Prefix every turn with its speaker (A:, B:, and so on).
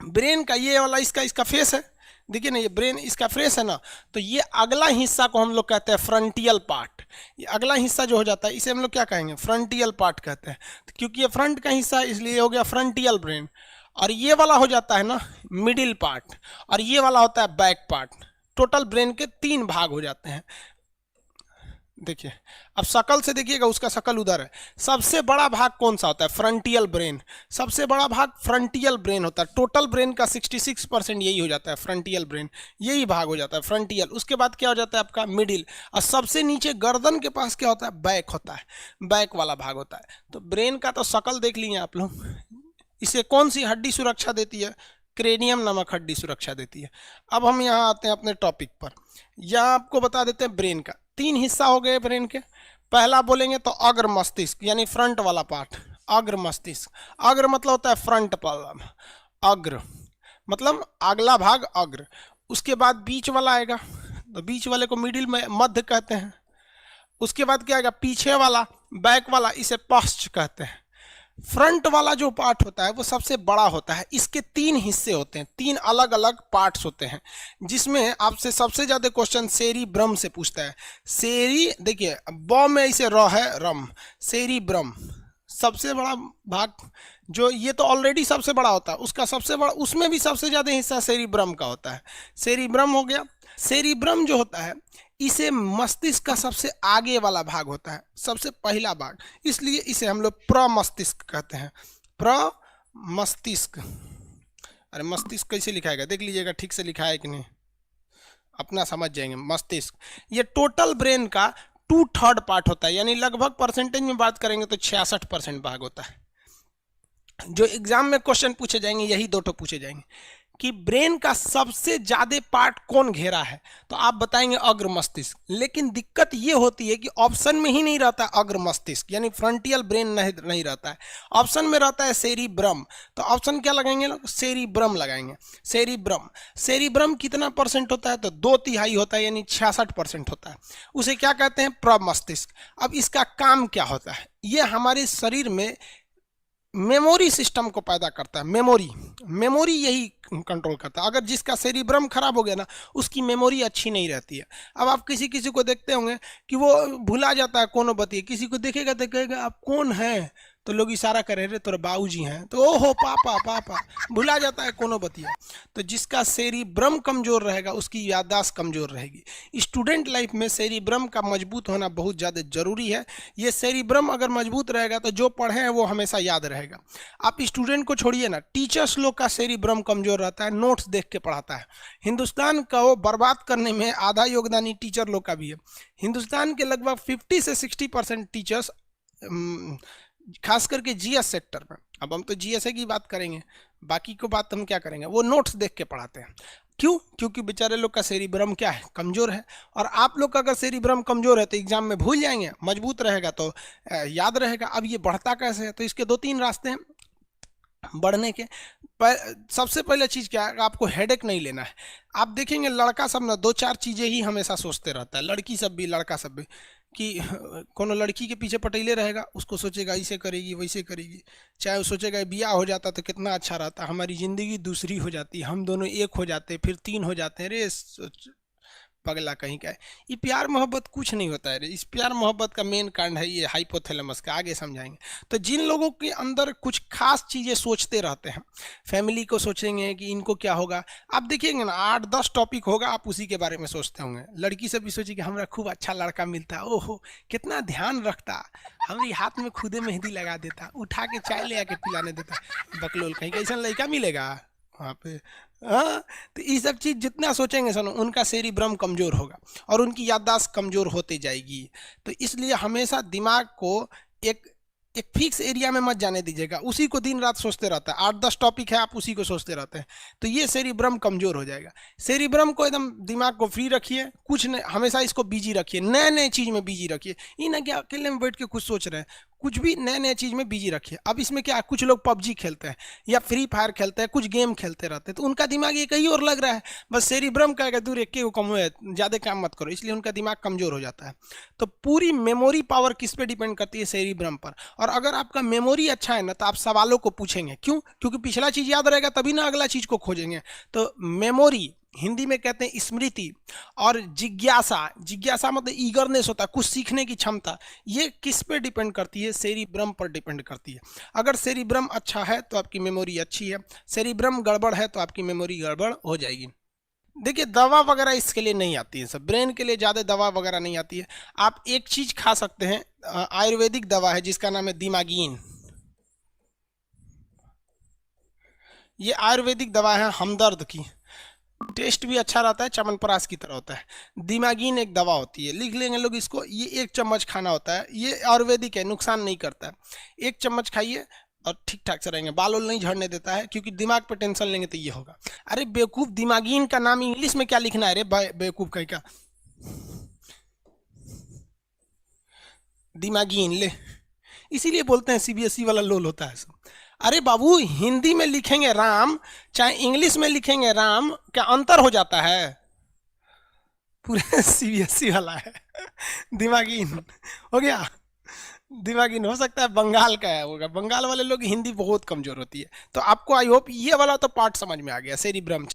A: Brain का ये वाला इसका फेस है, देखिए ना ये ब्रेन इसका फेस है ना, तो ये अगला हिस्सा को हम लोग कहते हैं फ्रंटियल पार्ट। ये अगला हिस्सा जो हो जाता है इसे हम लोग क्या कहेंगे, फ्रंटियल पार्ट कहते हैं। तो क्योंकि ये फ्रंट का हिस्सा है इसलिए हो गया फ्रंटियल ब्रेन। और ये वाला हो जाता है ना मिडिल पार्ट, और ये वाला होता है बैक पार्ट। टोटल ब्रेन के 3 भाग हो जाते हैं। देखिए अब शकल से देखिएगा, उसका शकल उधर है। सबसे बड़ा भाग कौन सा होता है, फ्रंटियल ब्रेन। सबसे बड़ा भाग फ्रंटियल ब्रेन होता है। टोटल ब्रेन का 66% यही हो जाता है, फ्रंटियल ब्रेन, यही भाग हो जाता है फ्रंटियल। उसके बाद क्या हो जाता है आपका मिडिल, और सबसे नीचे गर्दन के पास क्या होता है, बैक होता है, बैक वाला भाग होता है। तो ब्रेन का तो शकल देख लिए आप लोग। इसे कौन सी हड्डी सुरक्षा देती है, क्रेनियम नामक हड्डी सुरक्षा देती है। अब हम यहाँ आते हैं अपने टॉपिक पर। यहाँ आपको बता देते हैं ब्रेन का 3 हिस्सा हो गए ब्रेन के। पहला बोलेंगे तो अग्र मस्तिष्क, यानी फ्रंट वाला पार्ट, अग्र मस्तिष्क। अग्र मतलब होता है फ्रंट पार्ट, अग्र मतलब अगला भाग अग्र। उसके बाद बीच वाला आएगा, तो बीच वाले को मिडिल में मध्य कहते हैं। उसके बाद क्या आएगा, पीछे वाला बैक वाला, इसे पश्च कहते हैं। फ्रंट वाला जो पार्ट होता है वो सबसे बड़ा होता है। इसके 3 हिस्से होते हैं, 3 अलग अलग पार्ट्स होते हैं, जिसमें आपसे सबसे ज्यादा क्वेश्चन सेरी ब्रम से पूछता है। सेरी देखिए ब में इसे र है रम, सेरी ब्रम सबसे बड़ा भाग, जो ये तो ऑलरेडी सबसे बड़ा होता है, उसका सबसे बड़ा, उसमें भी सबसे ज्यादा हिस्सा सेरिब्रम का होता है। सेरिब्रम हो गया। सेरिब्रम जो होता है इसे मस्तिष्क का सबसे आगे वाला भाग होता है, सबसे पहला भाग, इसलिए इसे हम लोग प्रमस्तिष्क कहते हैं। प्रमस्तिष्क। अरे मस्तिष्क कैसे लिखाएगा देख लीजिएगा, ठीक से लिखा है कि नहीं, अपना समझ जाएंगे। मस्तिष्क ये टोटल ब्रेन का 2/3 पार्ट होता है, यानी लगभग परसेंटेज में बात करेंगे तो 66% भाग होता है। जो एग्जाम में क्वेश्चन पूछे जाएंगे यही 2 पूछे जाएंगे कि ब्रेन का सबसे ज्यादा पार्ट कौन घेरा है, तो आप बताएंगे अग्र मस्तिष्क। लेकिन दिक्कत ये होती है कि ऑप्शन में ही नहीं रहता अग्र मस्तिष्क, यानी फ्रंटियल ब्रेन नहीं रहता है, ऑप्शन में रहता है सेरिब्रम। तो ऑप्शन क्या लगाएंगे लोग, सेरिब्रम लगाएंगे। सेरिब्रम, सेरिब्रम कितना परसेंट होता है, तो 2/3 होता है, यानी 66% होता है। उसे क्या कहते हैं, प्रमस्तिष्क। अब इसका काम क्या होता है, ये हमारे शरीर में मेमोरी सिस्टम को पैदा करता है। मेमोरी यही कंट्रोल करता है। अगर जिसका सेरिब्रम खराब हो गया ना, उसकी मेमोरी अच्छी नहीं रहती है। अब आप किसी किसी को देखते होंगे कि वो भुला जाता है कोनो बतिए, किसी को देखेगा तो कहेगा आप कौन है, तो लोग इशारा करे रे तोरे बाबूजी हैं, तो ओहो पापा पापा, भुला जाता है कोनो बतिया। तो जिसका सेरिब्रम कमजोर रहेगा उसकी याददाश्त कमजोर रहेगी। स्टूडेंट लाइफ में सेरिब्रम का मजबूत होना बहुत ज़्यादा जरूरी है। ये सेरिब्रम अगर मजबूत रहेगा तो जो पढ़े हैं वो हमेशा याद रहेगा। आप स्टूडेंट को छोड़िए ना, टीचर्स लोग का सेरिब्रम कमजोर रहता है, नोट्स देख के पढ़ाता है। हिंदुस्तान का वो बर्बाद करने में आधा योगदान ही टीचर लोग का भी है। हिंदुस्तान के लगभग 50 से 60% टीचर्स, खास करके जीएस सेक्टर में, अब हम तो जीएसए की बात करेंगे, बाकी को बात हम क्या करेंगे, वो नोट्स देख के पढ़ाते हैं। क्यों, क्योंकि बेचारे लोग का सेरिब्रम क्या है, कमजोर है। और आप लोग का अगर सेरिब्रम कमजोर है तो एग्जाम में भूल जाएंगे, मजबूत रहेगा तो याद रहेगा। अब ये बढ़ता कैसे है, तो इसके 2-3 रास्ते हैं बढ़ने के। सबसे पहले चीज़ क्या है, आपको हेडेक नहीं लेना है। आप देखेंगे लड़का सब ना 2-4 चीज़ें ही हमेशा सोचते रहता है, लड़की सब भी लड़का सब भी, कि कोनो लड़की के पीछे पटेले रहेगा, उसको सोचेगा ऐसे करेगी वैसे करेगी। चाहे वो सोचेगा ब्याह हो जाता तो कितना अच्छा रहता, हमारी ज़िंदगी दूसरी हो जाती, हम दोनों एक हो जाते, फिर 3 हो जाते हैं। रे पगला कहीं का है, ये प्यार मोहब्बत कुछ नहीं होता है रे। इस प्यार मोहब्बत का मेन कारण है ये हाइपोथैलेमस का, आगे समझाएंगे। तो जिन लोगों के अंदर कुछ खास चीज़ें सोचते रहते हैं, फैमिली को सोचेंगे कि इनको क्या होगा, आप देखिएंगे ना 8-10 टॉपिक होगा, आप उसी के बारे में सोचते होंगे। लड़की से भी सोचिए कि हमारा खूब अच्छा लड़का मिलता, ओहो कितना ध्यान रखता, हमारी हाथ में खुदे मेहंदी लगा देता, उठा के चाय ले आके पिलाने देता। बकलोल कहीं कैसा लड़का मिलेगा वहाँ पे। हाँ, तो ये सब चीज़ जितना सोचेंगे सुनो, उनका सेरिब्रम कमज़ोर होगा और उनकी याददाश्त कमज़ोर होती जाएगी। तो इसलिए हमेशा दिमाग को एक फिक्स एरिया में मत जाने दीजिएगा, उसी को दिन रात सोचते रहता है। 8-10 टॉपिक है, आप उसी को सोचते रहते हैं, तो ये सेरिब्रम कमज़ोर हो जाएगा। सेरिब्रम को एकदम दिमाग को फ्री रखिए, कुछ नहीं, हमेशा इसको बिजी रखिए, नए नए चीज़ में बिजी रखिए। ये ना कि अकेले में बैठ के कुछ सोच रहे हैं, कुछ भी नए नए चीज में बिजी रखिए। अब इसमें क्या है, कुछ लोग पबजी खेलते हैं या फ्री फायर खेलते हैं, कुछ गेम खेलते रहते हैं, तो उनका दिमाग ये कहीं और लग रहा है, बस सेरिब्रम कहेगा दूर एक को कम है, ज्यादा काम मत करो, इसलिए उनका दिमाग कमजोर हो जाता है। तो पूरी मेमोरी पावर किस पे डिपेंड करती है, सेरिब्रम पर। और अगर आपका मेमोरी अच्छा है ना तो आप सवालों को पूछेंगे, क्यों, क्योंकि पिछला चीज याद रहेगा तभी ना अगला चीज को खोजेंगे। तो मेमोरी, हिंदी में कहते हैं स्मृति, और जिज्ञासा, जिज्ञासा मतलब ईगरनेस होता है, कुछ सीखने की क्षमता, ये किस पे डिपेंड करती है, सेरिब्रम पर डिपेंड करती है। अगर सेरिब्रम अच्छा है तो आपकी मेमोरी अच्छी है, सेरिब्रम गड़बड़ है तो आपकी मेमोरी गड़बड़ हो जाएगी। देखिए दवा वगैरह इसके लिए नहीं आती है, सब ब्रेन के लिए ज़्यादा दवा वगैरह नहीं आती है। आप एक चीज़ खा सकते हैं, आयुर्वेदिक दवा है जिसका नाम है दिमागीन। ये आयुर्वेदिक दवा है हमदर्द की, टेस्ट भी अच्छा रहता है, च्यवनप्राश की तरह होता है। दिमागीन एक दवा होती है, लिख लेंगे लोग इसको, ये 1 चम्मच खाना होता है, ये आयुर्वेदिक है, नुकसान नहीं करता है। 1 चम्मच खाइए और ठीक ठाक से रहेंगे, बाल नहीं झड़ने देता है, क्योंकि दिमाग पे टेंशन लेंगे तो ये होगा। अरे बेवकूफ, दिमागीन का नाम इंग्लिश में क्या लिखना है रे बेवकूफ कहीं का, दिमागीन ले, इसीलिए बोलते हैं सीबीएसई वाला लोल होता है सब। अरे बाबू, हिंदी में लिखेंगे राम चाहे इंग्लिश में लिखेंगे राम, क्या अंतर हो जाता है, पूरे सीबीएसई वाला है। दिमागीन हो गया, दिमागीन हो सकता है बंगाल का है, होगा, बंगाल वाले लोग हिंदी बहुत कमजोर होती है। तो आपको आई होप ये वाला तो पार्ट समझ में आ गया, सेरिब्रम।